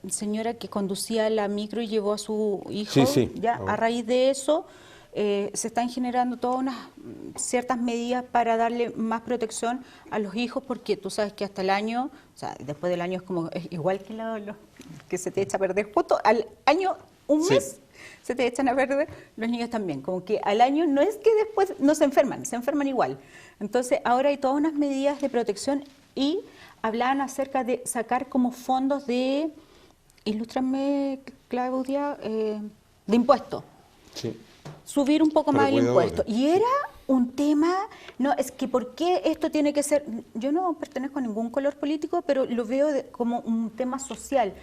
señora que conducía la micro y llevó a su hijo. Sí, sí. Ya, a raíz de eso se están generando todas unas ciertas medidas para darle más protección a los hijos, porque tú sabes que hasta el año, o sea, después del año es igual que lo que se te echa a perder, justo al año, un Sí. mes se te echan a perder, los niños también, como que al año no es que después no se enferman igual. Entonces ahora hay todas unas medidas de protección y hablaban acerca de sacar como fondos de, ilústrame Claudia, de impuestos. Sí. Subir un poco Para más el cuidadores. impuesto. Y era un tema, no, es que ¿por qué esto tiene que ser? Yo no pertenezco a ningún color político, pero lo veo como un tema social.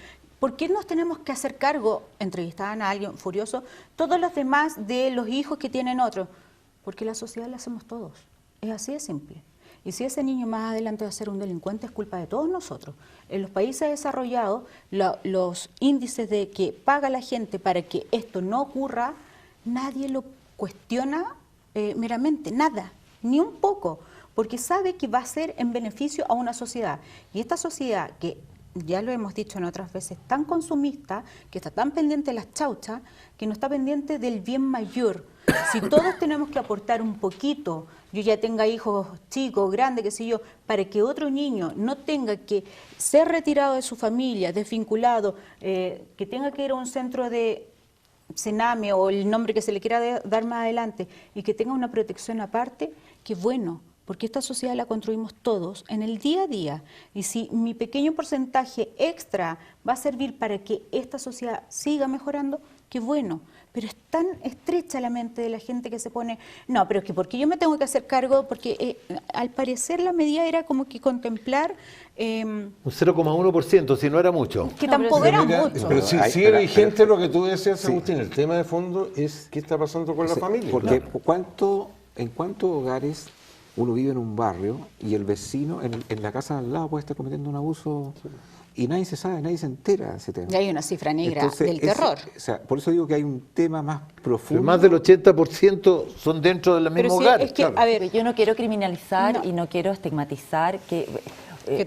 ¿Por qué nos tenemos que hacer cargo, entrevistaban a alguien furioso, todos los demás de los hijos que tienen otros? Porque la sociedad la hacemos todos. Es así de simple. Y si ese niño más adelante va a ser un delincuente, es culpa de todos nosotros. En los países desarrollados, los índices de que paga la gente para que esto no ocurra, nadie lo cuestiona meramente, nada, ni un poco, porque sabe que va a ser en beneficio a una sociedad. Y esta sociedad que, ya lo hemos dicho en otras veces, tan consumista, que está tan pendiente de las chauchas, que no está pendiente del bien mayor. Si todos tenemos que aportar un poquito, yo ya tenga hijos chicos, grandes, qué sé yo, para que otro niño no tenga que ser retirado de su familia, desvinculado, que tenga que ir a un centro de Sename o el nombre que se le quiera dar más adelante y que tenga una protección aparte, qué bueno, porque esta sociedad la construimos todos en el día a día. Y si mi pequeño porcentaje extra va a servir para que esta sociedad siga mejorando, qué bueno. Pero es tan estrecha la mente de la gente que se pone, no, pero es que porque yo me tengo que hacer cargo, porque al parecer la medida era como que contemplar Un 0,1%, si no era mucho. que No, tampoco pero era Mira, mucho. pero sí, Ay, sigue espera, vigente pero- lo que tú decías, Sí. Agustín. El tema de fondo es qué está pasando con la Sí, familia. Porque Claro. en cuántos hogares uno vive en un barrio y el vecino en la casa al lado puede estar cometiendo un abuso y nadie se sabe, nadie se entera de ese tema. Y hay una cifra negra Entonces, del terror. o sea, por eso digo que hay un tema más Pero profundo. más del 80% son dentro del mismo sí, hogar. es que, claro. a ver, Pero yo no quiero criminalizar No. y no quiero estigmatizar que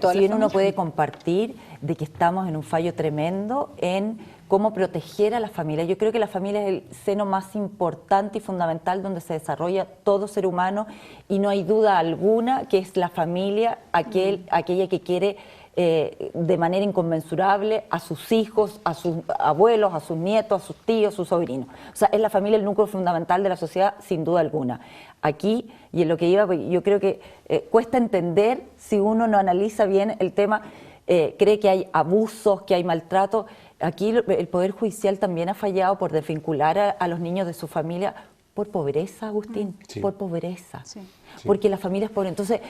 todas si las bien uno familias- puede compartir de que estamos en un fallo tremendo en cómo proteger a la familia. Yo creo que la familia es el seno más importante y fundamental donde se desarrolla todo ser humano y no hay duda alguna que es la familia aquella que quiere de manera inconmensurable a sus hijos, a sus abuelos, a sus nietos, a sus tíos, a sus sobrinos. O sea, es la familia el núcleo fundamental de la sociedad, sin duda alguna. Aquí, y en lo que iba, yo creo que cuesta entender si uno no analiza bien el tema, cree que hay abusos, que hay maltrato. Aquí el Poder Judicial también ha fallado por desvincular a los niños de su familia por pobreza, Agustín, Sí. por pobreza. Sí. Porque la familia es pobre. Entonces,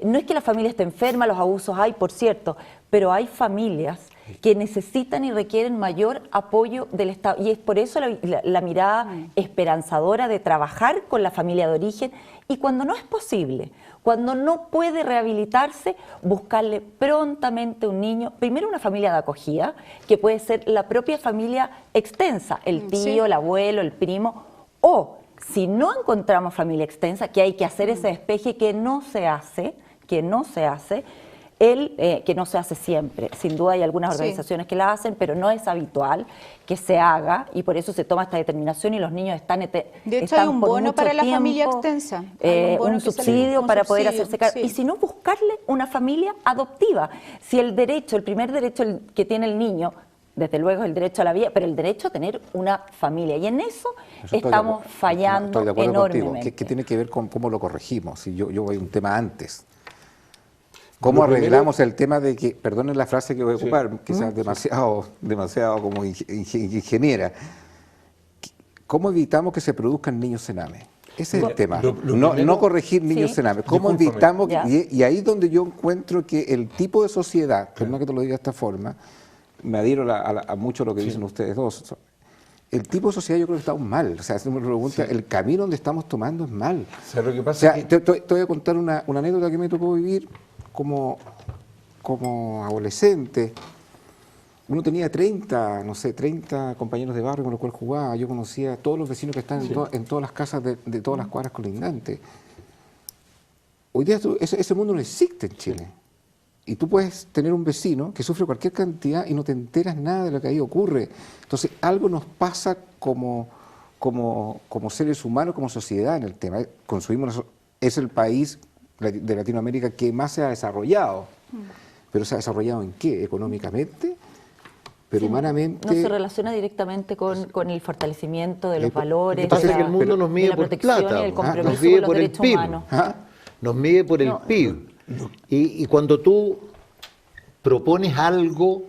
no es que la familia esté enferma, los abusos hay, por cierto, pero hay familias que necesitan y requieren mayor apoyo del Estado. Y es por eso la mirada esperanzadora de trabajar con la familia de origen y cuando no es posible, cuando no puede rehabilitarse, buscarle prontamente un niño, primero una familia de acogida, que puede ser la propia familia extensa, el tío, Sí. el abuelo, el primo, o si no encontramos familia extensa, que hay que hacer ese despeje que no se hace, que no se hace siempre. Sin duda hay algunas Sí. organizaciones que la hacen, pero no es habitual que se haga y por eso se toma esta determinación y los niños están De hecho, están hay un por bono mucho para la familia tiempo, extensa. Hay un bono un que sale- subsidio un para poder subsidio, hacerse cargo. sí. Y si no, buscarle una familia adoptiva. Si el primer derecho que tiene el niño desde luego el derecho a la vida, pero el derecho a tener una familia. Y en eso estamos fallando estoy de acuerdo enormemente. contigo. ¿Qué tiene que ver con cómo lo corregimos? Si yo voy un tema antes. ¿Cómo arreglamos el tema de que, perdonen la frase que voy a ocupar, quizás demasiado como ingeniera, ¿cómo evitamos que se produzcan niños cename? Ese es el tema. No corregir niños cename. ¿Cómo evitamos? Y ahí es donde yo encuentro que el tipo de sociedad, perdón que te lo diga de esta forma, me adhiero a mucho lo que dicen ustedes dos. El tipo de sociedad yo creo que estamos mal. O sea, si me pregunta, el camino donde estamos tomando es mal. O sea, lo que pasa es que... te voy a contar una anécdota que me tocó vivir como adolescente. Uno tenía 30 compañeros de barrio con los cuales jugaba. Yo conocía a todos los vecinos que están en todas las casas de todas las cuadras colindantes. Hoy día ese mundo no existe en Chile. Y tú puedes tener un vecino que sufre cualquier cantidad y no te enteras nada de lo que ahí ocurre. Entonces, algo nos pasa como seres humanos, como sociedad en el tema. Es el país de Latinoamérica que más se ha desarrollado. ¿Pero se ha desarrollado en qué? ¿Económicamente? Pero humanamente... No se relaciona directamente con el fortalecimiento de los valores, Lo que pasa es que el mundo nos mide por plata, y el compromiso nos mide con los por el derechos PIB, humanos. Nos mide por el PIB. Y cuando tú propones algo,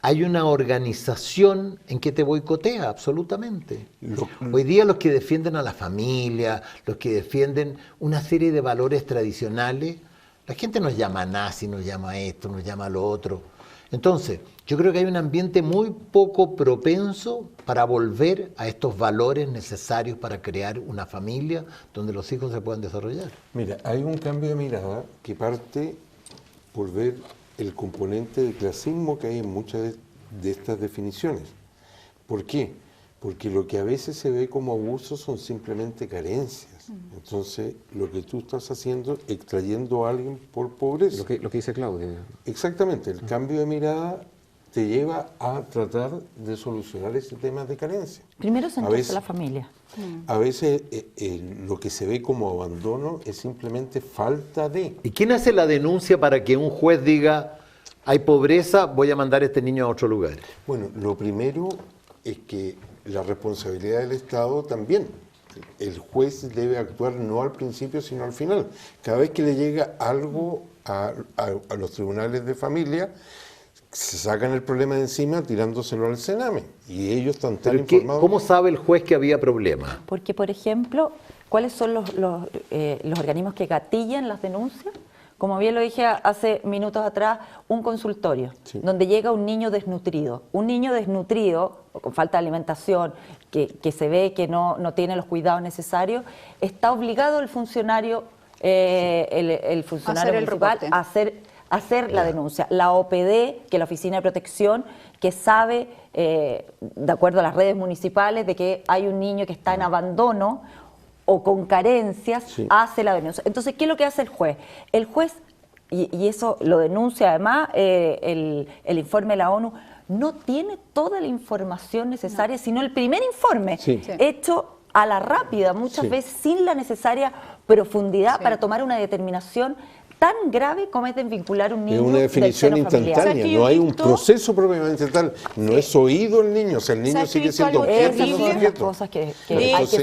hay una organización en que te boicotea absolutamente. Hoy día los que defienden a la familia, los que defienden una serie de valores tradicionales, la gente nos llama nazi, nos llama esto, nos llama lo otro. Entonces, yo creo que hay un ambiente muy poco propenso para volver a estos valores necesarios para crear una familia donde los hijos se puedan desarrollar. Mira, hay un cambio de mirada que parte por ver el componente de clasismo que hay en muchas de estas definiciones. ¿Por qué? Porque lo que a veces se ve como abuso son simplemente carencias. Entonces, lo que tú estás haciendo, extrayendo a alguien por pobreza. Lo que dice Claudia. Exactamente, el cambio de mirada te lleva a tratar de solucionar ese tema de carencia. Primero centrarse en la familia. A veces lo que se ve como abandono es simplemente falta de... ¿Y quién hace la denuncia para que un juez diga, hay pobreza, voy a mandar a este niño a otro lugar? Bueno, lo primero es que la responsabilidad del Estado también. El juez debe actuar no al principio, sino al final. Cada vez que le llega algo a los tribunales de familia, se sacan el problema de encima tirándoselo al Sename. Y ellos están tan informados. ¿Cómo sabe el juez que había problemas? Porque, por ejemplo, ¿cuáles son los organismos que gatillan las denuncias? Como bien lo dije hace minutos atrás, un consultorio, donde llega un niño desnutrido. Un niño desnutrido, o con falta de alimentación, que se ve que no tiene los cuidados necesarios, está obligado el funcionario, el funcionario municipal a hacer la denuncia. La OPD, que es la Oficina de Protección, que sabe, de acuerdo a las redes municipales, de que hay un niño que está en abandono o con carencias, hace la denuncia. Entonces, ¿qué es lo que hace el juez? El juez, y eso lo denuncia además el informe de la ONU, no tiene toda la información necesaria, sino el primer informe, hecho a la rápida, muchas veces sin la necesaria profundidad para tomar una determinación tan grave como es vincular un niño. Es una definición instantánea, no hay un proceso propiamente tal, no es oído el niño, o sea, el niño sigue siendo objeto.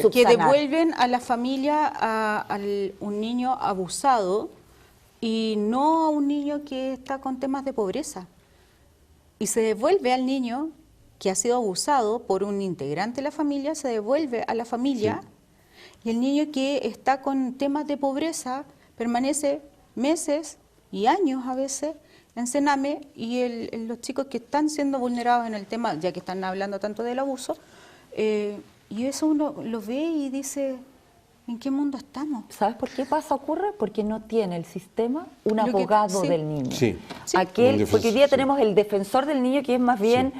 Que devuelven a la familia a un niño abusado y no a un niño que está con temas de pobreza. Y se devuelve al niño que ha sido abusado por un integrante de la familia, se devuelve a la familia y el niño que está con temas de pobreza permanece meses y años a veces en Sename y los chicos que están siendo vulnerados en el tema, ya que están hablando tanto del abuso, y eso uno lo ve y dice, ¿en qué mundo estamos? ¿Sabes por qué ocurre? Porque no tiene el sistema un abogado del niño. Porque hoy día tenemos el defensor del niño que es más bien,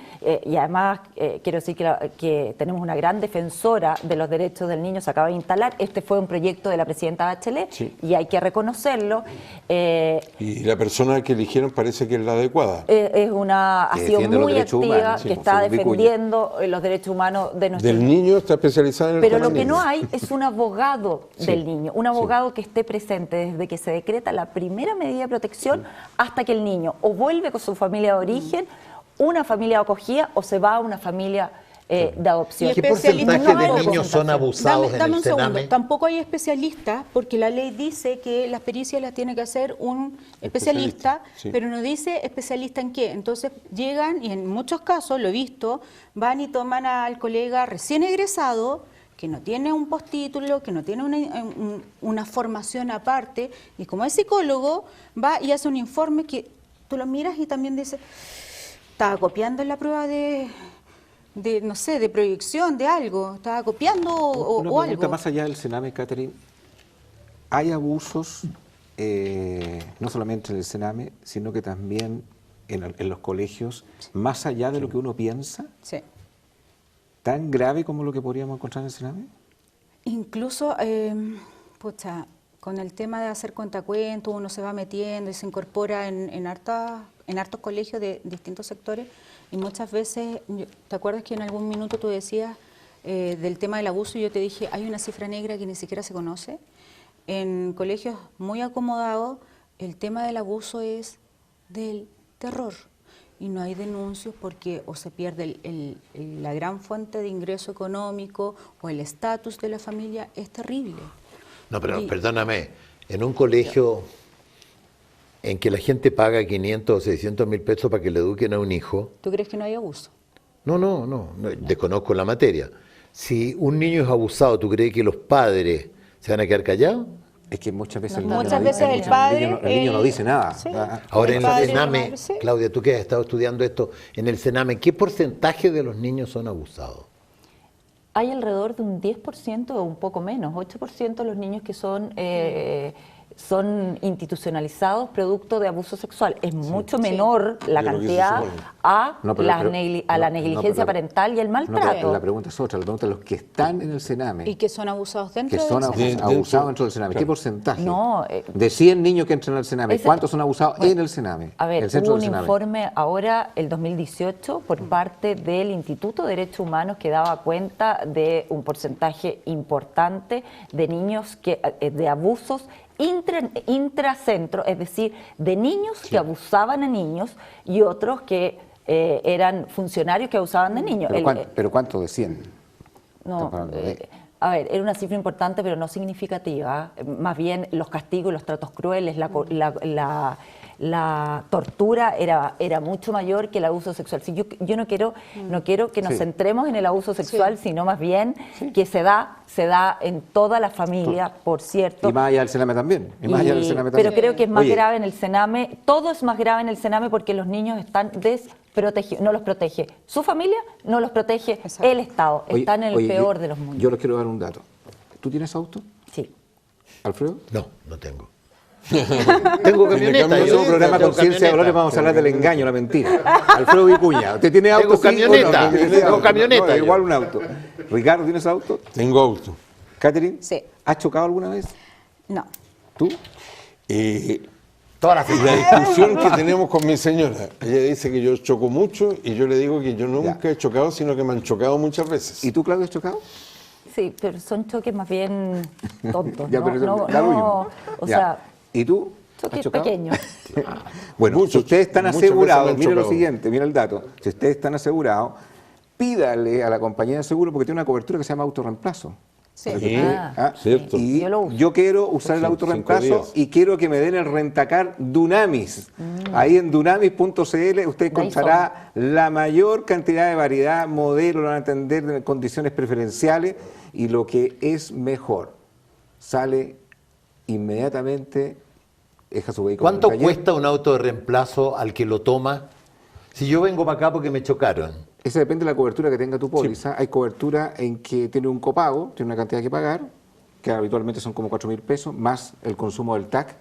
y además quiero decir que tenemos una gran defensora de los derechos del niño, se acaba de instalar, este fue un proyecto de la presidenta Bachelet y hay que reconocerlo. Y la persona que eligieron parece que es la adecuada. Ha sido muy activa, que está defendiendo los derechos humanos de nuestro del niño, está especializada en el Pero lo que no hay es un abogado del niño, un abogado que esté presente desde que se decreta la primera medida de protección hasta que el niño o vuelve con su familia de origen una familia acogida o se va a una familia de adopción. Y ¿Qué especialistas porcentaje no de hay niños son abusados Dame en un el segundo. Sename? Tampoco hay especialistas, porque la ley dice que las pericias las tiene que hacer un especialista, Sí. pero no dice especialista en qué. Entonces llegan, y en muchos casos, lo he visto, van y toman al colega recién egresado, que no tiene un postítulo, que no tiene una formación aparte, y como es psicólogo, va y hace un informe que tú lo miras y también dices, estaba copiando en la prueba de no sé, de proyección, de algo, estaba copiando o Una pregunta algo. más allá del Sename, Catherine. ¿Hay abusos no solamente en el Sename, sino que también en los colegios, más allá de lo que uno piensa? Sí. ¿Tan grave como lo que podríamos encontrar en el Sename? Incluso, pucha, con el tema de hacer cuentacuentos, uno se va metiendo y se incorpora en hartos colegios de distintos sectores, y muchas veces, ¿te acuerdas que en algún minuto tú decías del tema del abuso y yo te dije, hay una cifra negra que ni siquiera se conoce? En colegios muy acomodados, el tema del abuso es del terror y no hay denuncios porque o se pierde la gran fuente de ingreso económico o el estatus de la familia, es terrible. No, pero Y- perdóname, en un colegio en que la gente paga 500 o 600 mil pesos para que le eduquen a un hijo, ¿Tú crees que no hay abuso? no, desconozco la materia. Si un niño es abusado, ¿tú crees que los padres se van a quedar callados? Es que muchas veces, Muchas veces el padre, el niño no dice nada. sí. Ah, Ahora El en el padre, la Sename, madre, sí. Claudia, tú que has estado estudiando esto, en el Sename, ¿qué porcentaje de los niños son abusados? Hay alrededor de un 10% o un poco menos, 8% de los niños que son institucionalizados producto de abuso sexual. Es mucho menor la De lo que se cantidad supone. a, No, pero- la, pero- negli- a la no, negligencia pero- parental y el No, pero maltrato. la pregunta es otra, la pregunta es los que están en el Sename, Y que son abusados dentro que son del Sename. abusados dentro del Sename. ¿Qué porcentaje? De 100 niños que entran al Sename, ese- ¿cuántos son abusados en el Sename? A ver, el centro hubo un del Sename? informe ahora, el 2018, por parte del Instituto de Derechos Humanos que daba cuenta de un porcentaje importante de niños de abusos intracentro, es decir, de niños que abusaban a niños y otros que eran funcionarios que abusaban de niños. ¿Pero cuánto de 100? No, Estamos hablando de- a ver, era una cifra importante, pero no significativa. Más bien los castigos y los tratos crueles, la tortura era mucho mayor que el abuso sexual. Si yo no quiero que nos Sí. centremos en el abuso sexual, sino más bien que se da en toda la familia, por cierto. Y más allá del Sename también. Y más allá del Sename Pero también. creo que es más Oye, grave en el Sename, todo es más grave en el Sename porque los niños están desprotegidos, no los protege su familia, no los protege Exacto. el Estado, oye, están en el oye, peor de los mundos. Yo les quiero dar un dato. ¿Tú tienes auto, Sí. Alfredo? No tengo. Tengo camioneta. En yo un programa tengo Conciencia de camioneta. Valores vamos a hablar del engaño, la mentira. Alfredo Vicuña, ¿usted tiene auto? Tengo camioneta, ¿Sí o no? tengo camioneta No, yo. igual un auto. Ricardo, ¿tienes auto? Tengo auto. Catherine, Sí. ¿has chocado alguna vez? No. ¿Tú? Todas las La discusión que tenemos con mi señora, ella dice que yo choco mucho y yo le digo que yo nunca Ya. he chocado, sino que me han chocado muchas veces. ¿Y tú, Claudio, has chocado? Sí, pero son choques más bien tontos, Ya, ¿no? pero No, da lo no, mismo. o Ya. sea, ¿Y tú? ¿Has choques chocado? pequeños. Bueno, Muchos- si ustedes están muchas veces me asegurados, han mire lo chocado. siguiente, mira el dato. Si ustedes están asegurados, pídale a la compañía de seguro porque tiene una cobertura que se llama autorreemplazo. Sí. Para que Sí, usted- cierto. Y Yo lo uso. yo quiero usar el 5 autorreemplazo días. y quiero que me den el rentacar Dunamis. Ahí en dunamis.cl usted encontrará la mayor cantidad de variedad, modelo, lo van a atender en condiciones preferenciales y lo que es mejor, sale inmediatamente, deja su vehículo. ¿Cuánto en el taller. cuesta un auto de reemplazo al que lo toma? Si yo vengo para acá porque me chocaron, Eso depende de la cobertura que tenga tu póliza. Hay cobertura en que tiene un copago, tiene una cantidad que pagar, que habitualmente son como 4.000 pesos, más el consumo del TAC.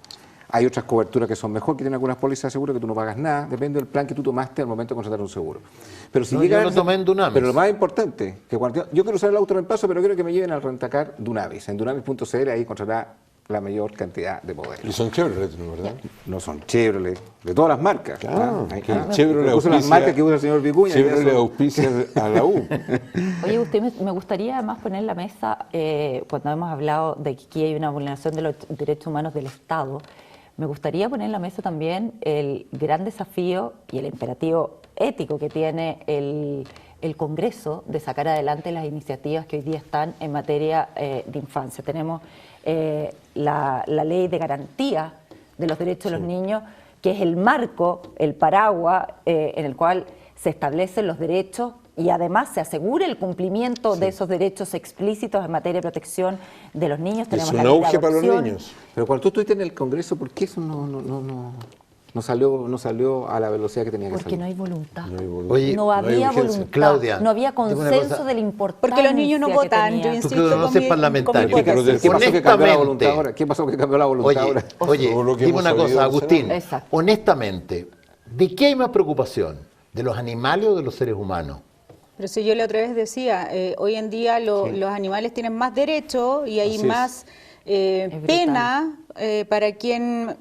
Hay otras coberturas que son mejor, que tienen algunas pólizas de seguro que tú no pagas nada, depende del plan que tú tomaste al momento de contratar un seguro. Pero si No, llega yo lo tomé en Dunamis. Pero lo más importante, que cuando yo quiero usar el autorreemplazo, pero quiero que me lleven al rentacar Dunamis. En dunamis.cl ahí encontrará la mayor cantidad de Y modelos. son Chevrolet, ¿no? ¿Verdad? No son Chevrolet, de todas las marcas. Que Ah, Chevrolet incluso las auspicia- marcas que usa el señor Vicuña. ya Chevrolet son- auspicia a la U. Oye, usted me gustaría además poner en la mesa, cuando hemos hablado de que aquí hay una vulneración de los derechos humanos del Estado, me gustaría poner en la mesa también el gran desafío y el imperativo ético que tiene el Congreso de sacar adelante las iniciativas que hoy día están en materia de infancia. Tenemos la ley de garantía de los derechos de los niños, que es el marco, el paraguas en el cual se establecen los derechos y además se asegura el cumplimiento de esos derechos explícitos en materia de protección de los niños. Es un auge para los niños. Pero cuando tú estuviste en el Congreso, ¿por qué eso no salió a la velocidad que tenía que Porque salir? no hay voluntad. Oye, No había urgencia. voluntad, Claudia, no había dime una consenso cosa. de la importancia. Porque los niños no que votan, tenía. yo Tú insisto que no con eres mi- parlamentario. con mi Pero del- ¿Qué pasó que cambió la voluntad Honestamente. ahora? ¿Qué pasó que cambió la voluntad ahora? Oye, Todo lo que dime hemos una sabido cosa, del Agustín. Senado. Exacto. Honestamente, ¿de qué hay más preocupación? ¿De los animales o de los seres humanos? Pero si yo la otra vez decía, hoy en día los animales tienen más derechos y hay Así es. más brutal. pena para quien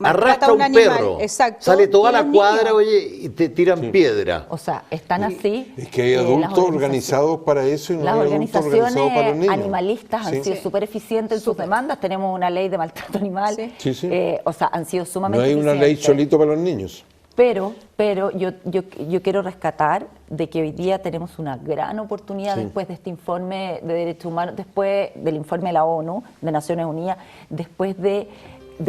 Arrastra maltrata a un animal. perro, Exacto, sale toda y la los cuadra, niños. oye, y te tiran piedra. O sea, están así. Es que hay las adultos organizaciones- organizados para eso y no Las hay adultos organizados para los organizaciones niños. animalistas han Sí. sido súper eficientes en sus demandas. Tenemos una ley de maltrato animal. Sí. Sí, sí. O sea, han sido No sumamente hay una ley eficientes. cholito para los niños. Pero yo quiero rescatar de que hoy día tenemos una gran oportunidad después de este informe de derechos humanos, después del informe de la ONU, de Naciones Unidas, después de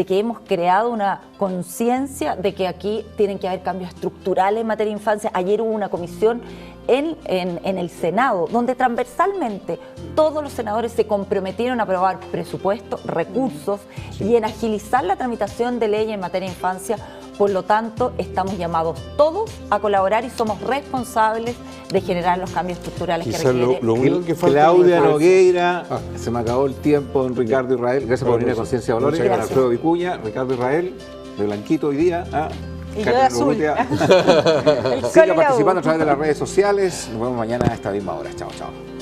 que hemos creado una conciencia de que aquí tienen que haber cambios estructurales en materia de infancia. Ayer hubo una comisión en el Senado, donde transversalmente todos los senadores se comprometieron a aprobar presupuestos, recursos y en agilizar la tramitación de leyes en materia de infancia. Por lo tanto, estamos llamados todos a colaborar y somos responsables de generar los cambios estructurales que Quizás requiere. lo único que falta Claudia es una- Nogueira, se me acabó el tiempo, don Ricardo Israel. Gracias por venir a Conciencia de Valores. Muchas Don gracias. Alfredo Vicuña, Ricardo Israel, de blanquito hoy día. Y yo de Catherine azul. Urrutia. El sol y Siga la participando U. a través de las redes sociales. Nos vemos mañana a esta misma hora. Chao, chao.